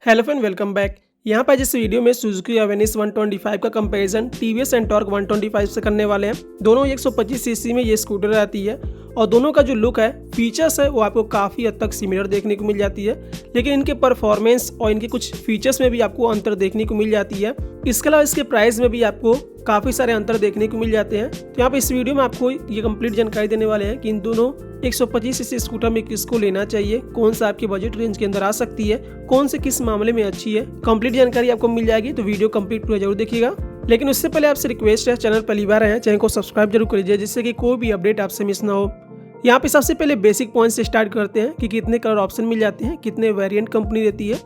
Hello friend, welcome back. यहाँ पर जिस वीडियो में सुजुकी अवेनिस 125 का कंपैरिजन टीवीएस एंटॉर्क 125 से करने वाले हैं। दोनों 125 सीसी में ये स्कूटर आती है और दोनों का जो लुक है, फीचर्स है, वो आपको काफ़ी हद तक सिमिलर देखने को मिल जाती है, लेकिन इनके परफॉर्मेंस और इनके कुछ फीचर्स में भी आपको अंतर देखने को मिल जाती है। इसके अलावा इसके प्राइस में भी आपको काफ़ी सारे अंतर देखने को मिल जाते हैं। तो यहाँ पे इस वीडियो में आपको ये कंप्लीट जानकारी देने वाले हैं कि इन दोनों 125 सीसी स्कूटर में किसको लेना चाहिए, कौन सा आपके बजट रेंज के अंदर आ सकती है, कौन से किस मामले में अच्छी है। कंप्लीट जानकारी आपको मिल जाएगी, तो वीडियो कंप्लीट पूरा जरूर देखिएगा। लेकिन उससे पहले आपसे रिक्वेस्ट है, चैनल पहली बार है, चैनल को सब्सक्राइब जरूर कर लीजिए, जिससे कि कोई भी अपडेट आपसे मिस ना हो। यहाँ पे सबसे पहले बेसिक पॉइंट से स्टार्ट करते हैं कि कितने कलर ऑप्शन मिल जाते हैं, कितने वेरिएंट कंपनी देती है।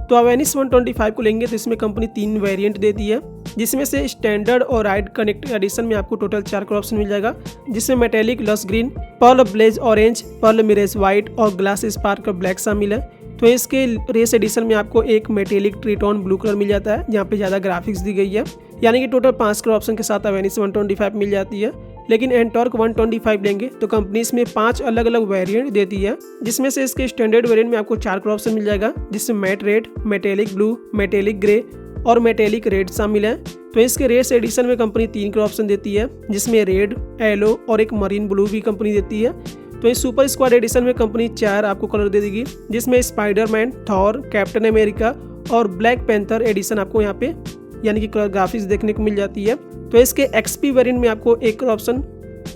तो अवेनिस 125 को लेंगे तो इसमें कंपनी 3 वेरिएंट देती है, जिसमें से स्टैंडर्ड और राइड कनेक्ट एडिशन में आपको टोटल 4 कलर ऑप्शन मिल जाएगा, जिसमें metallic lush green, pearl blaze orange, pearl mirage white और ग्लास स्पार्क ब्लैक शामिल है। तो इसके रेस एडिशन में आपको एक मेटेलिक ट्रीटोन ब्लू कलर मिल जाता है, जहाँ पे ज़्यादा ग्राफिक्स दी गई है, यानी कि टोटल 5 कलर ऑप्शन के साथ अवेनिस 125 मिल जाती है। लेकिन एंटॉर्क 125 लेंगे तो कंपनी इसमें 5 अलग अलग वेरिएंट देती है, जिसमें से इसके स्टैंडर्ड वेरिएंट में आपको 4 कलर ऑप्शन मिल जाएगा, जिसमें matte red, metallic blue, metallic grey और मेटेलिक रेड शामिल है। तो इसके रेस एडिशन में कंपनी 3 कलर ऑप्शन देती है, जिसमें रेड, येलो और एक मरीन ब्लू भी कंपनी देती है। तो इस सुपर स्क्वाड एडिशन में कंपनी 4 आपको कलर दे देगी, जिसमें स्पाइडरमैन, थॉर, कैप्टन अमेरिका और ब्लैक पैंथर एडिशन आपको यहाँ पे यानी कि कलर ग्राफिक्स देखने को मिल जाती है। तो इसके एक्सपी वेरिएंट में आपको एक colour option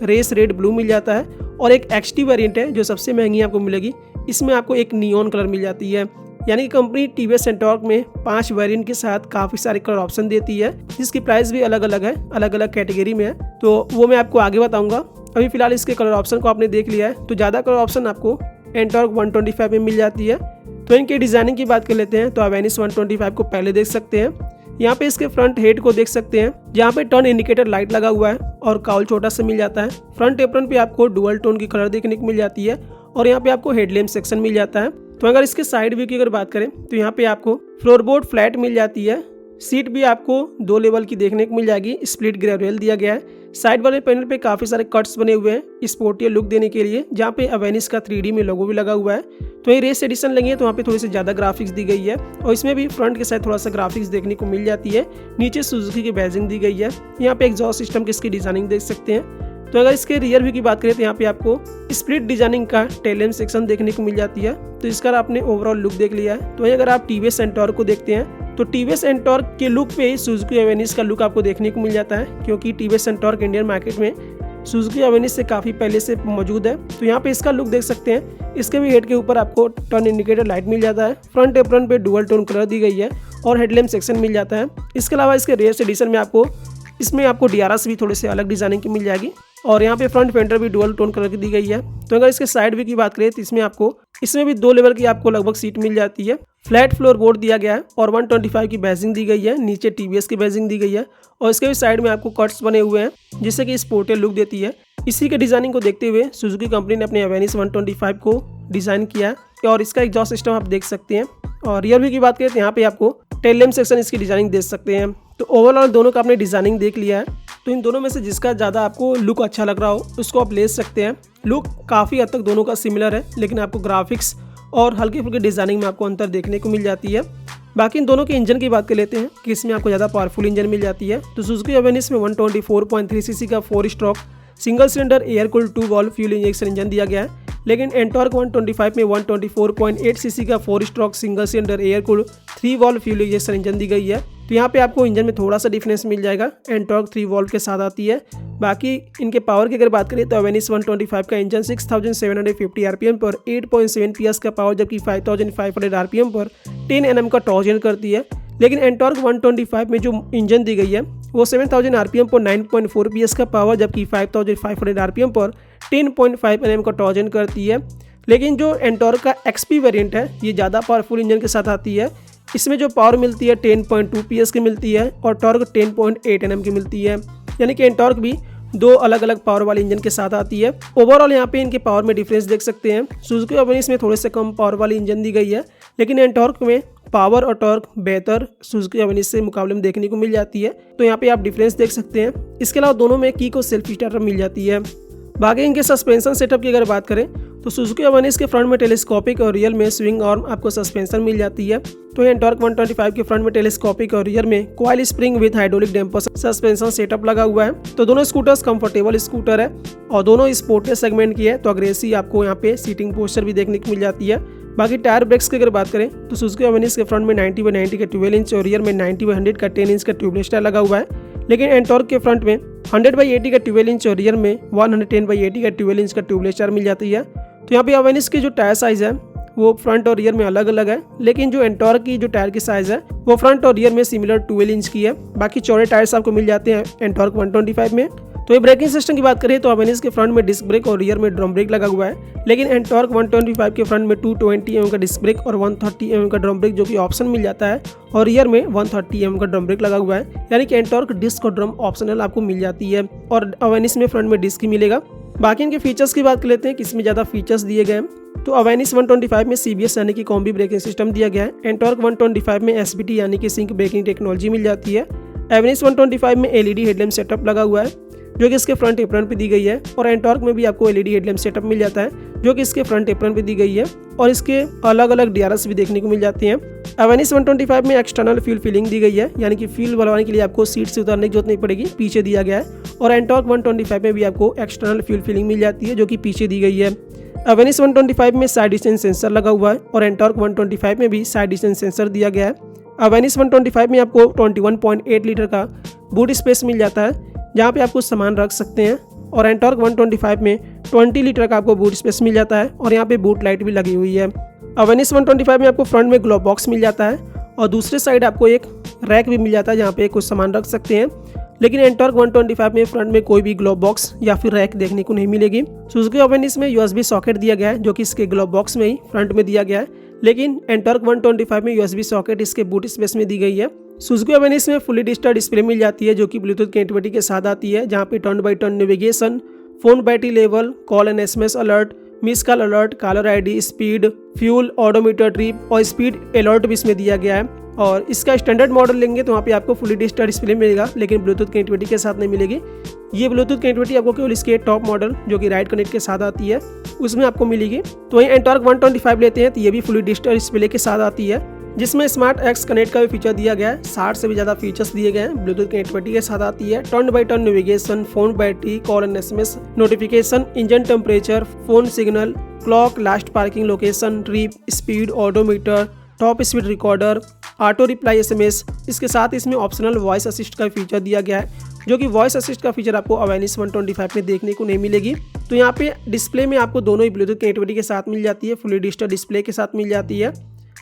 race red blue मिल जाता है, और एक एक्सटी वेरिएंट है जो सबसे महंगी आपको मिलेगी, इसमें आपको एक नियॉन कलर मिल जाती है। यानी कि कंपनी टीवीएस एंटॉर्क में 5 वेरिएंट के साथ काफ़ी सारे कलर ऑप्शन देती है, जिसकी प्राइस भी अलग अलग है, अलग अलग कैटेगरी में है। तो वो मैं आपको आगे बताऊंगा। अभी फिलहाल इसके कलर ऑप्शन को आपने देख लिया है, तो ज़्यादा कलर ऑप्शन आपको एंटॉर्क 125 में मिल जाती है। तो इनके डिज़ाइनिंग की बात कर लेते हैं, तो अवेनिस 125 को पहले देख सकते हैं। यहाँ पे इसके फ्रंट हेड को देख सकते हैं, जहाँ पे टर्न इंडिकेटर लाइट लगा हुआ है और काउल छोटा सा मिल जाता है। फ्रंट एप्रन पे आपको डुअल टोन की कलर देखने को मिल जाती है, और यहाँ पे आपको हेडलैम्प सेक्शन मिल जाता है। तो अगर इसके साइड व्यू की अगर बात करें तो यहाँ पे आपको फ्लोरबोर्ड फ्लैट मिल जाती है। सीट भी आपको 2 लेवल की देखने को मिल जाएगी, स्प्लिट ग्रेवियल दिया गया है। साइड वाले पैनल पे काफ़ी सारे कट्स बने हुए हैं स्पोर्टियर लुक देने के लिए, जहाँ पे अवेनिस का 3D में लोगो भी लगा हुआ है। तो ये रेस एडिशन लेंगे तो वहाँ पे थोड़ी सी ज़्यादा ग्राफिक्स दी गई है, और इसमें भी फ्रंट के साथ थोड़ा सा ग्राफिक्स देखने को मिल जाती है। नीचे सुजुकी की बैजिंग दी गई है। यहाँ पे एग्जॉस्ट सिस्टम की इसकी डिजाइनिंग देख सकते हैं। तो अगर इसके रियर व्यू की बात करें तो यहाँ पे आपको स्प्लिट डिजाइनिंग का टेल सेक्शन देखने को मिल जाती है। तो इसका आपने ओवरऑल लुक देख लिया है। तो वहीं अगर आप टीवीएस एंटॉर्क को देखते हैं तो टीवीएस एंटॉर्क के लुक पे सुजुकी अवेनिस का लुक आपको देखने को मिल जाता है, क्योंकि टीवीएस एंटॉर्क इंडियन मार्केट में सुजुकी अवेनिस से काफ़ी पहले से मौजूद है। तो यहाँ पे इसका लुक देख सकते हैं। इसके भी हेड के ऊपर आपको टर्न इंडिकेटर लाइट मिल जाता है, फ्रंट एप्रन पे डुअल टोन कलर दी गई है और हेडलैम्प सेक्शन मिल जाता है। इसके अलावा इसके रेस एडिशन में आपको DRS भी थोड़े से अलग डिजाइनिंग की मिल जाएगी, और यहाँ पे फ्रंट फेंडर भी डुअल टोन कलर की दी गई है। तो अगर इसके साइड व्यू की बात करें तो इसमें भी 2 लेवल की आपको लगभग सीट मिल जाती है। फ्लैट फ्लोर बोर्ड दिया गया है और 125 की बैजिंग दी गई है, नीचे टीवीएस की बैजिंग दी गई है, और इसके भी साइड में आपको कट्स बने हुए हैं, जिससे कि स्पोर्टियर लुक देती है। इसी के डिजाइनिंग को देखते हुए सुजुकी कंपनी ने अपने अवेनिस 125 को डिजाइन किया है, और इसका एग्जॉस्ट सिस्टम आप देख सकते हैं। और रियर व्यू की बात करें तो यहाँ पे आपको टेल लैम्प सेक्शन इसकी डिजाइनिंग देख सकते हैं। तो ओवरऑल दोनों का आपने डिजाइनिंग देख लिया है। तो इन दोनों में से जिसका ज़्यादा आपको लुक अच्छा लग रहा हो उसको आप ले सकते हैं। लुक काफ़ी हद तक दोनों का सिमिलर है, लेकिन आपको ग्राफिक्स और हल्की फुल्की डिजाइनिंग में आपको अंतर देखने को मिल जाती है। बाकी इन दोनों के इंजन की बात कर लेते हैं कि इसमें आपको ज़्यादा पावरफुल इंजन मिल जाती है। तो सुजुकी अवेनिस में 124.3 सीसी का 4 stroke single cylinder air cooled 2 valve fuel injection engine दिया गया है, लेकिन एंटॉर्क 125 में 124.8 सीसी का 4 stroke single cylinder air cooled 3 valve fuel injection engine दी गई है। तो यहाँ पे आपको इंजन में थोड़ा सा डिफरेंस मिल जाएगा, एंटॉर्क 3 वॉल्व के साथ आती है। बाकी इनके पावर की अगर बात करें तो अवेनिस 125 का इंजन 6750 आरपीएम पर 8.7 PS का पावर, जबकि 5500 आरपीएम पर 10 Nm का टॉर्क जनरेट करती है। लेकिन एंटॉर्क 125 में जो इंजन दी गई है वो 7000 आरपीएम पर 9.4 PS का पावर, जबकि 5500 आरपीएम पर 10.5 Nm का टॉर्क जनरेट करती है। लेकिन जो एंटॉर्क का एक्सपी वेरिएंट है ये ज़्यादा पावरफुल इंजन के साथ आती है। इसमें जो पावर मिलती है 10.2 PS की मिलती है और टॉर्क 10.8 Nm की मिलती है, यानी कि एंटॉर्क भी 2 अलग अलग पावर वाले इंजन के साथ आती है। ओवरऑल यहाँ पे इनके पावर में डिफरेंस देख सकते हैं। सुजुकी अवेनिस में थोड़े से कम पावर वाली इंजन दी गई है, लेकिन एंटॉर्क में पावर और टॉर्क बेहतर सुजुकी अवेनिस से मुकाबले में देखने को मिल जाती है। तो यहाँ पे आप डिफरेंस देख सकते हैं। इसके अलावा दोनों में की को सेल्फ स्टार्टर मिल जाती है। बाकी इनके सस्पेंशन सेटअप की अगर बात करें तो सुजुकी अवेनिस के फ्रंट में टेलीस्कोपिक और रियर में स्विंग आर्म आपको सस्पेंशन मिल जाती है। तो एंटॉर्क 125 के फ्रंट में टेलीस्कोपिक और रियर में coil spring with hydraulic damper suspension setup लगा हुआ है। तो दोनों स्कूटर्स कंफर्टेबल स्कूटर है और दोनों स्पोर्टियस सेगमेंट की है। तो अग्रेसिव आपको यहाँ पे सीटिंग पोस्चर भी देखने को मिल जाती है। बाकी टायर ब्रेक्स की अगर बात करें तो सुजुकी अवेनिस के फ्रंट में 90/90 का 12 इंच और रियर में 90/100 का 10 इंच का ट्यूबलेस टायर लगा हुआ है। लेकिन एंटॉर्क के फ्रंट में 100/80 का 12 इंच और रियर में 110/80 का 12 इंच का ट्यूबलेस टायर मिल जाती है। तो यहाँ पे अवेनिस की जो टायर साइज है वो फ्रंट और रियर में अलग अलग है, लेकिन जो एंटॉर्क की जो टायर की साइज है वो फ्रंट और रियर में सिमिलर 12 इंच की है। बाकी चौड़े टायर्स आपको मिल जाते हैं एंटॉर्क 125 में। तो ये ब्रेकिंग सिस्टम की बात करें तो अवेनिस के फ्रंट में डिस्क ब्रेक और रियर में ड्रम ब्रेक लगा हुआ है, लेकिन एंटॉर्क 125 के फ्रंट में 220 mm का डिस्क ब्रेक और 130 mm का ड्रम ब्रेक जो कि ऑप्शन मिल जाता है और रियर में 130 mm का ड्रम ब्रेक लगा हुआ है। यानी कि एंटॉर्क डिस्क और ड्रम ऑप्शनल आपको मिल जाती है और अवेनिस में फ्रंट में डिस्क ही मिलेगा। बाकी इनके फीचर्स की बात कर लेते हैं, किसमें ज़्यादा फीचर्स दिए गए हैं। तो अवेनिस 125 में CBS यानी कि कॉम्बी ब्रेकिंग सिस्टम दिया गया है। एंटॉर्क 125 में SBT यानी कि सिंक ब्रेकिंग टेक्नोलॉजी मिल जाती है। अवेनिस 125 में LED हेडलैम्प सेटअप लगा हुआ है जो कि इसके फ्रंट एप्रन पे दी गई है और एंटॉर्क में भी आपको LED हेडलैम्प सेटअप मिल जाता है जो कि इसके फ्रंट एप्रन पे दी गई है और इसके अलग अलग DRS भी देखने को मिल जाती हैं। अवेनिस 125 में एक्सटर्नल फ्यूल फिलिंग दी गई है, यानी कि फ्यूल भरवाने के लिए आपको सीट से उतारने की जरूरत नहीं पड़ेगी, पीछे दिया गया है। और एंटॉर्क 125 में भी आपको एक्सटर्नल फ्यूल फिलिंग मिल जाती है जो कि पीछे दी गई है। अवेनिस 125 में साइड डिस्टेंस सेंसर लगा हुआ है और एंटॉर्क 125 में भी साइड डिस्टेंस सेंसर दिया गया है। अवेनिस 125 में आपको 21.8 लीटर का बूट स्पेस मिल जाता है जहाँ पे आप कुछ सामान रख सकते हैं और एंटॉर्क 125 में 20 लीटर का आपको बूट स्पेस मिल जाता है और यहाँ पे बूट लाइट भी लगी हुई है। अवेनिस 125 में आपको फ्रंट में ग्लोव बॉक्स मिल जाता है और दूसरे साइड आपको एक रैक भी मिल जाता है जहाँ पे कुछ सामान रख सकते हैं, लेकिन एंटॉर्क 125 में फ्रंट में कोई भी ग्लोव बॉक्स या फिर रैक देखने को नहीं मिलेगी। सुजुकी अवेनिस में USB सॉकेट दिया गया है जो कि इसके ग्लोव बॉक्स में ही फ्रंट में दिया गया है, लेकिन एंटॉर्क 125 में USB सॉकेट इसके बूट स्पेस में दी गई है। सुजुकी अवेनिस में फुली डिजिटल डिस्प्ले मिल जाती है जो कि ब्लूटूथ कनेक्टिविटी के साथ आती है, जहाँ पे turn by turn navigation, phone battery level, call and SMS alert, miss call alert, caller ID, speed, fuel, odometer trip और स्पीड अलर्ट भी इसमें दिया गया है। और इसका स्टैंडर्ड मॉडल लेंगे तो वहाँ पे आपको फुली डिजिटल डिस्प्ले मिलेगा, लेकिन ब्लूटूथ कनेक्टिविटी के साथ नहीं मिलेगी। ये ब्लूटूथ कनेक्टिविटी आपको केवल इसके टॉप मॉडल जो कि राइट कनेक्ट के साथ आती है उसमें आपको मिलेगी। तो वहीं एंटॉर्क 125 लेते हैं तो ये भी फुली डिजिटल डिस्प्ले के साथ आती है, जिसमें स्मार्ट एक्स कनेक्ट का भी फीचर दिया गया है। 60 से भी ज़्यादा फीचर्स दिए गए हैं। ब्लूटूथ कनेक्टिविटी के साथ आती है, turn by turn navigation, phone battery, call and SMS notification, engine temperature, phone signal, clock, last parking location, trip, speed, odometer, top speed recorder, auto reply SMS। इसके साथ इसमें ऑप्शनल वॉइस असिस्ट का feature दिया गया है जो कि voice assist का फीचर आपको अवेनिस 125 में देखने को नहीं मिलेगी। तो यहाँ पे डिस्प्ले में आपको दोनों ही ब्लूटूथ कनेक्टिविटी के साथ मिल जाती है, फुली डिजिटल डिस्प्ले के साथ मिल जाती है,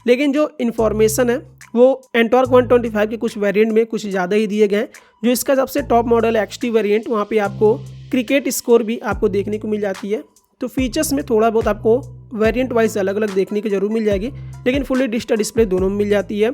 लेकिन जो इन्फॉर्मेशन है वो एंटॉर्क 125 के कुछ वेरिएंट में कुछ ज़्यादा ही दिए गए हैं। जो इसका सबसे टॉप मॉडल है XT वेरिएंट, वहाँ पे आपको क्रिकेट स्कोर भी आपको देखने को मिल जाती है। तो फीचर्स में थोड़ा बहुत आपको वेरिएंट वाइज अलग अलग देखने की जरूर मिल जाएगी, लेकिन फुली डिजिटल डिस्प्ले दोनों में मिल जाती है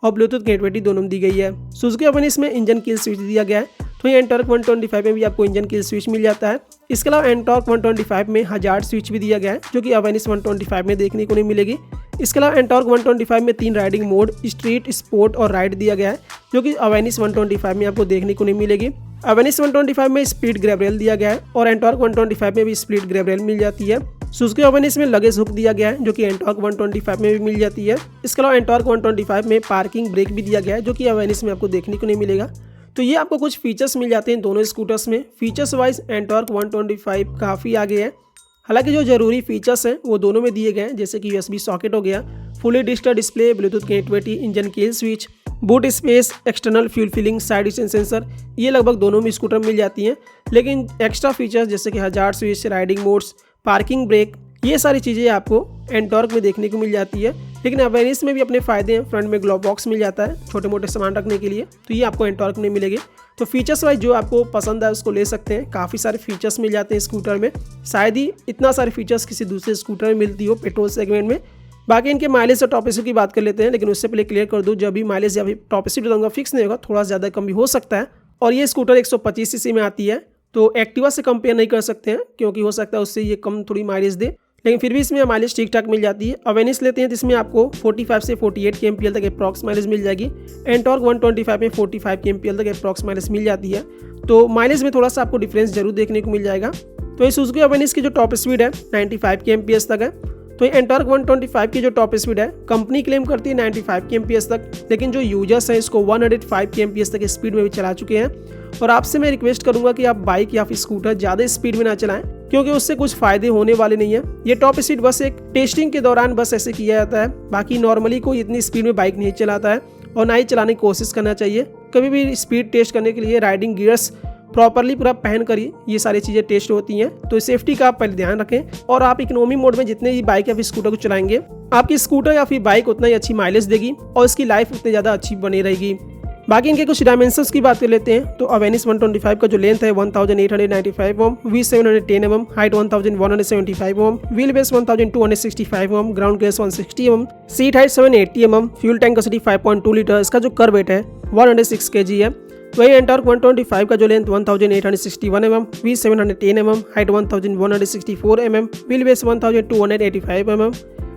और ब्लूटूथ कनेक्टिविटी दोनों में दी गई है। सुजुकी अवेनिस में इंजन किल स्विच दिया गया है, तो ये एंटॉर्क 125 में भी आपको इंजन किल स्विच मिल जाता है। इसके अलावा एंटॉर्क 125 में हजार्ड स्विच भी दिया गया है जो कि अवेनिस 125 में देखने को नहीं मिलेगी। इसके अलावा एंटॉर्क 125 में 3 राइडिंग मोड, स्ट्रीट, स्पोर्ट और राइड दिया गया है जो कि अवेनिस 125 में आपको देखने को नहीं मिलेगी। अवेनिस 125 में स्पीड ग्रैब रेल दिया गया है और एंटॉर्क 125 में भी स्पीड ग्रैब रेल मिल जाती है। सुजुकी अवेनिस में लगेज हुक दिया गया है जो कि एंटॉर्क 125 में भी मिल जाती है। इसके अलावा एंटॉर्क 125 में पार्किंग ब्रेक भी दिया गया है जो कि अवेनिस में आपको देखने को नहीं मिलेगा। तो ये आपको कुछ फीचर्स मिल जाते हैं दोनों स्कूटर्स में। फीचर्स वाइज एंटॉर्क 125 काफ़ी आगे है, हालांकि जो जरूरी फीचर्स हैं वो दोनों में दिए गए हैं, जैसे कि USB सॉकेट हो गया, fully digital display, bluetooth connectivity, engine kill switch, boot space, external fuel filling, side distance sensor, ये लगभग दोनों में स्कूटर मिल जाती हैं। लेकिन एक्स्ट्रा फीचर्स जैसे कि hazard switch, riding modes, parking brake, ये सारी चीज़ें आपको एंटॉर्क में देखने को मिल जाती है। लेकिन अवेनिस में भी अपने फ़ायदे हैं, फ्रंट में ग्लोव बॉक्स मिल जाता है छोटे मोटे सामान रखने के लिए, तो ये आपको एंटॉर्क में मिलेगी। तो फीचर्स वाइज जो आपको पसंद है उसको ले सकते हैं। काफ़ी सारे फीचर्स मिल जाते हैं स्कूटर में, शायद ही इतना सारे फीचर्स किसी दूसरे स्कूटर में मिलती हो पेट्रोल सेगमेंट में। बाकी इनके माइलेज और टॉप स्पीड की बात कर लेते हैं, लेकिन उससे पहले क्लियर कर दूँ, जब भी माइलेज या फिर टॉप स्पीड बताऊंगा फिक्स नहीं होगा, थोड़ा ज़्यादा कम भी हो सकता है। और ये स्कूटर 125 सीसी में आती है, तो एक्टिवा से कंपेयर नहीं कर सकते हैं क्योंकि हो सकता है उससे ये कम थोड़ी माइलेज दे, लेकिन फिर भी इसमें माइलेज ठीक ठाक मिल जाती है। अवेनिस लेते हैं तो इसमें आपको 45 से 48 kmpl तक अप्रॉक्स माइलेज मिल जाएगी। एंटॉर्क 125 में 45 kmpl तक अप्रॉक्स माइलेज मिल जाती है, तो माइलेज में थोड़ा सा आपको डिफरेंस जरूर देखने को मिल जाएगा। तो ये सुजुकी एवेनिस की जो टॉप स्पीड है 95 kmph तक है। तो ये एंटॉर्क 125 की जो टॉप स्पीड है कंपनी क्लेम करती है 95 kmph तक, लेकिन जो यूजर्स हैं इसको 105 kmph तक स्पीड में भी चला चुके हैं। और आपसे मैं रिक्वेस्ट करूंगा कि आप बाइक या फिर स्कूटर ज़्यादा स्पीड में ना चलाएं, क्योंकि उससे कुछ फायदे होने वाले नहीं है। ये टॉप स्पीड बस एक टेस्टिंग के दौरान बस ऐसे किया जाता है, बाकी नॉर्मली कोई इतनी स्पीड में बाइक नहीं चलाता है और ना ही चलाने की कोशिश करना चाहिए। कभी भी स्पीड टेस्ट करने के लिए राइडिंग गियर्स प्रॉपरली पूरा पहन कर ही ये सारी चीज़ें टेस्ट होती हैं। तो सेफ्टी का आप पहले ध्यान रखें और आप इकोनॉमी मोड में जितने भी बाइक या फिर स्कूटर को चलाएंगे आपकी स्कूटर या फिर बाइक उतना ही अच्छी माइलेज देगी और इसकी लाइफ उतनी ज़्यादा अच्छी बनी रहेगी। बाकी इनके कुछ डायमेंशंस की बात कर लेते हैं। तो एवेनिस 125 का जो लेंथ है 1895 mm, wheel 710 mm, height 1175 mm, wheel base 1265 mm, ground clearance 160 mm, seat height 780 mm, fuel tank capacity 5.2 litre, इसका जो कर वेट है 106 kg है। वही एंटॉर्क 125 का जो लेंथ 1861 mm, वी 710 mm, height 1164 mm, wheel base 1285 mm,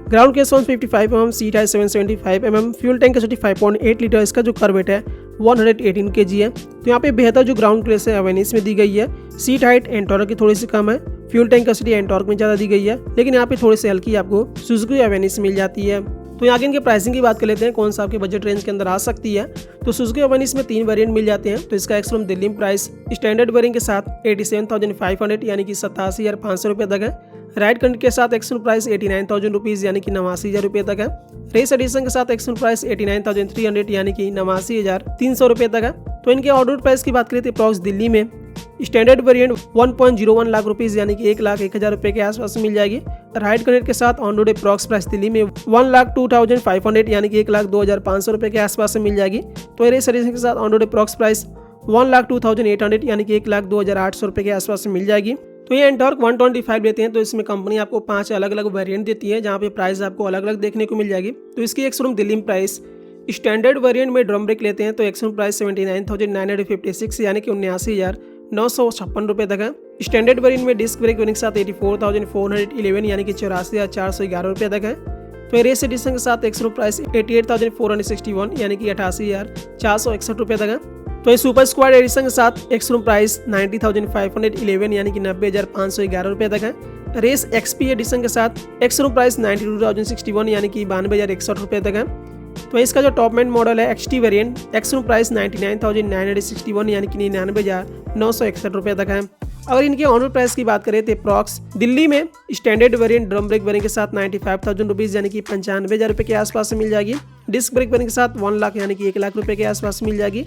ground clearance 155 mm, seat height 775 mm, fuel tank capacity 5.8 litre, इसका जो कर वेट है 118 kg है। तो यहाँ पे बेहतर जो ग्राउंड क्लियरेंस है एवेनिस में दी गई है। सीट हाइट एंटॉर्क की थोड़ी सी कम है, फ्यूल टैंक कैपेसिटी एंटॉर्क में ज़्यादा दी गई है, लेकिन यहाँ पे थोड़ी सी हल्की आपको सुजुकी एवेनिस मिल जाती है। तो यहाँ के इनके प्राइसिंग की बात कर लेते हैं, कौन सा आपके बजट रेंज के अंदर आ सकती है। तो सुजुकी एवेनिस में 3 वेरिएंट मिल जाते हैं। तो इसका एक्स-शोरूम दिल्ली में प्राइस स्टैंडर्ड वेरिएंट के साथ 87,500 यानी कि 87,500 रुपये तक है। राइड कंडीशन के साथ एक्स-शोरूम प्राइस 89,000 रुपीज़ यानी कि 89,000 रुपये तक है। रेस एडिशन के साथ एक्स-शोरूम प्राइस 89,300 यानी कि 89,300 रुपये तक है। तो इनके ऑर्डर प्राइस की बात करें तो अप्रॉक्स दिल्ली में स्टैंडर्ड वेरिएंट 1.01 लाख रुपीज़ यानी कि 1,01,000 रुपये के आसपास मिल जाएगी। राइड कनेक्ट के साथ on road approx price Delhi में 1,02,500 यानी कि 1,02,500 रुपये के आसपास से मिल जाएगी। तो रेस एडिशन के साथ ऑन रोड अप्रॉक्स प्राइस 1,02,800 यानी कि 1,02,800 रुपये के आसपास से मिल जाएगी। तो ये एंटॉर्क 125 लेते हैं तो इसमें कंपनी आपको 5 अलग अलग वेरिएंट देती है, जहाँ पे प्राइस आपको अलग अलग देखने को मिल जाएगी। तो इसकी एक्स-शोरूम दिल्ली में प्राइस स्टैंडर्ड वेरिएंट में ड्रम ब्रेक लेते हैं तो एक्स-शोरूम प्राइस 79,956 यानी कि 79,956 रुपये तक है। स्टैंडर्ड वेरिएंट में डिस्क ब्रेक के साथ 84,411 यानी कि 84,411 रुपये तक है। तो रेस एडिशन के साथ एक्स-शोरूम प्राइस 88,461 यानी कि 88,461 रुपये तक है। तो ये सुपर स्क्वाड एडिशन के साथ एक्स-शोरूम प्राइस 90,511 यानी कि 90,511 रुपये तक है। रेस एक्सपी एडिशन के साथ एक्स-शोरूम प्राइस 92,061 यानी कि 92,061 रुपये तक है। तो इसका जो टॉप एंड मॉडल है एक्सटी वेरिएंट एक्स-शोरूम प्राइस 99,961 यानी कि 99,961 रुपये तक है। अगर इनके ऑनर प्राइस की बात करें तो अप्रॉक्स दिल्ली में standard variant drum brake variant के साथ 95,000 रुपीज़ यानी कि 95,000 रुपये के आसपास से मिल जाएगी। डिस्क ब्रेक वेरिएंट के साथ 1 लाख यानी कि 1 लाख रुपये के आसपास मिल जाएगी।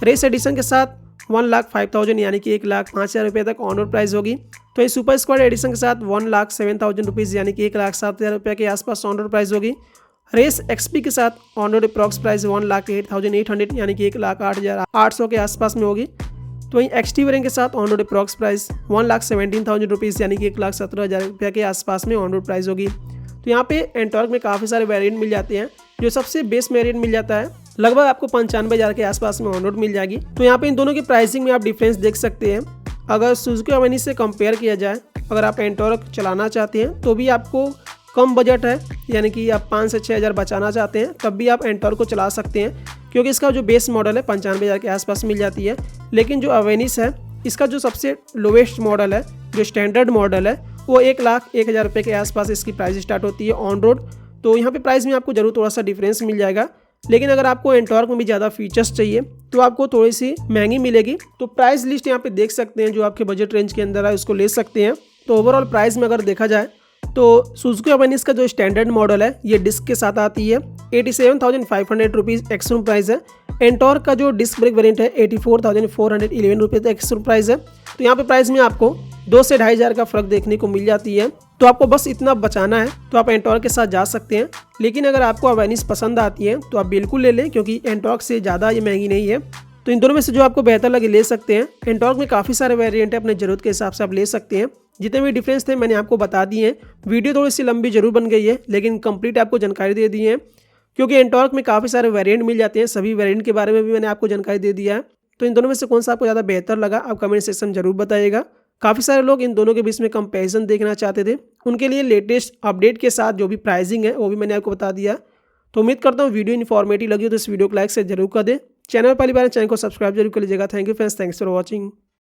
रेस एडिशन के साथ 1,05,000 यानी कि 1,05,000 रुपये तक ऑनर प्राइस होगी। तो इस सुपर स्क्वाड एडिशन के साथ 1,07,000 रुपीज़ यानी कि 1,07,000 रुपये के आसपास ऑनर प्राइस होगी। रेस एक्सपी के साथ ऑनर अप्रॉक्स प्राइस 1,08,800 यानी कि 1,08,800 के आसपास में होगी। तो वहीं एक्सटी वेरिएंट के साथ ऑनर अप्रॉक्स प्राइस 1,17,000 रुपीज़ यानी कि 1,17,000 रुपये के आसपास में ऑनर प्राइस होगी। तो यहाँ पे एंटॉर्क में काफ़ी सारे वेरिएंट मिल जाते हैं। जो सबसे बेस्ट वेरिएंट मिल जाता है लगभग आपको 95,000 के आसपास में ऑन रोड मिल जाएगी। तो यहाँ पे इन दोनों की प्राइसिंग में आप डिफरेंस देख सकते हैं। अगर सुजुकी एवेनिस से कंपेयर किया जाए, अगर आप एंटॉर्क चलाना चाहते हैं तो भी आपको कम बजट है, यानी कि आप 5 से 6,000 बचाना चाहते हैं तब भी आप एंटॉर्क को चला सकते हैं, क्योंकि इसका जो बेस मॉडल है 95,000 के आसपास मिल जाती है। लेकिन जो एवेनिस है इसका जो सबसे लोवेस्ट मॉडल है, जो स्टैंडर्ड मॉडल है, वो 1,01,000 रुपये के आसपास इसकी प्राइस स्टार्ट होती है ऑन रोड। तो यहाँ पे प्राइस में आपको जरूर थोड़ा सा डिफरेंस मिल जाएगा। लेकिन अगर आपको एंटॉर्क में भी ज़्यादा फीचर्स चाहिए तो आपको थोड़ी सी महंगी मिलेगी। तो प्राइस लिस्ट यहाँ पे देख सकते हैं, जो आपके बजट रेंज के अंदर है उसको ले सकते हैं। तो ओवरऑल प्राइस में अगर देखा जाए तो सुजुकी एवेनिस का जो स्टैंडर्ड मॉडल है ये डिस्क के साथ आती है, 87,500 रुपीज़ एक्स-शोरूम प्राइस है। एंटॉर्क का जो डिस्क ब्रेक वेरिएंट है 84,411 रुपये तक एक्स-शोरूम प्राइस है। तो यहाँ पे प्राइस में आपको 2 से 2,500 का फ़र्क देखने को मिल जाती है। तो आपको बस इतना बचाना है तो आप एंटॉर्क के साथ जा सकते हैं। लेकिन अगर आपको एवेनिस पसंद आती है तो आप बिल्कुल ले लें, क्योंकि एंटॉर्क से ज़्यादा ये महंगी नहीं है। तो इन दोनों में से जो आपको बेहतर लगे ले सकते हैं। एंटॉर्क में काफ़ी सारे वेरिएंट है, अपने ज़रूरत के हिसाब से आप ले सकते हैं। जितने भी डिफरेंस थे मैंने आपको बता दिए हैं। वीडियो थोड़ी सी लंबी जरूर बन गई है, लेकिन कंप्लीट आपको जानकारी दे दी है, क्योंकि एंटॉर्क में काफ़ी सारे वेरिएंट मिल जाते हैं। सभी वेरिएंट के बारे में भी मैंने आपको जानकारी दे दिया है। तो इन दोनों में से कौन सा आपको ज़्यादा बेहतर लगा आप कमेंट सेक्शन में जरूर बताइएगा। काफ़ी सारे लोग इन दोनों के बीच में कंपैरिजन देखना चाहते थे, उनके लिए लेटेस्ट अपडेट के साथ जो भी प्राइसिंग है वो भी मैंने आपको बता दिया। तो उम्मीद करता हूँ वीडियो इन्फॉर्मेटिव लगी हो तो इस वीडियो को लाइक से जरूर कर दे। चैनल पहली बार चैनल को सब्सक्राइब जरूर कर लीजिएगा। Thank you friends, thanks for watching.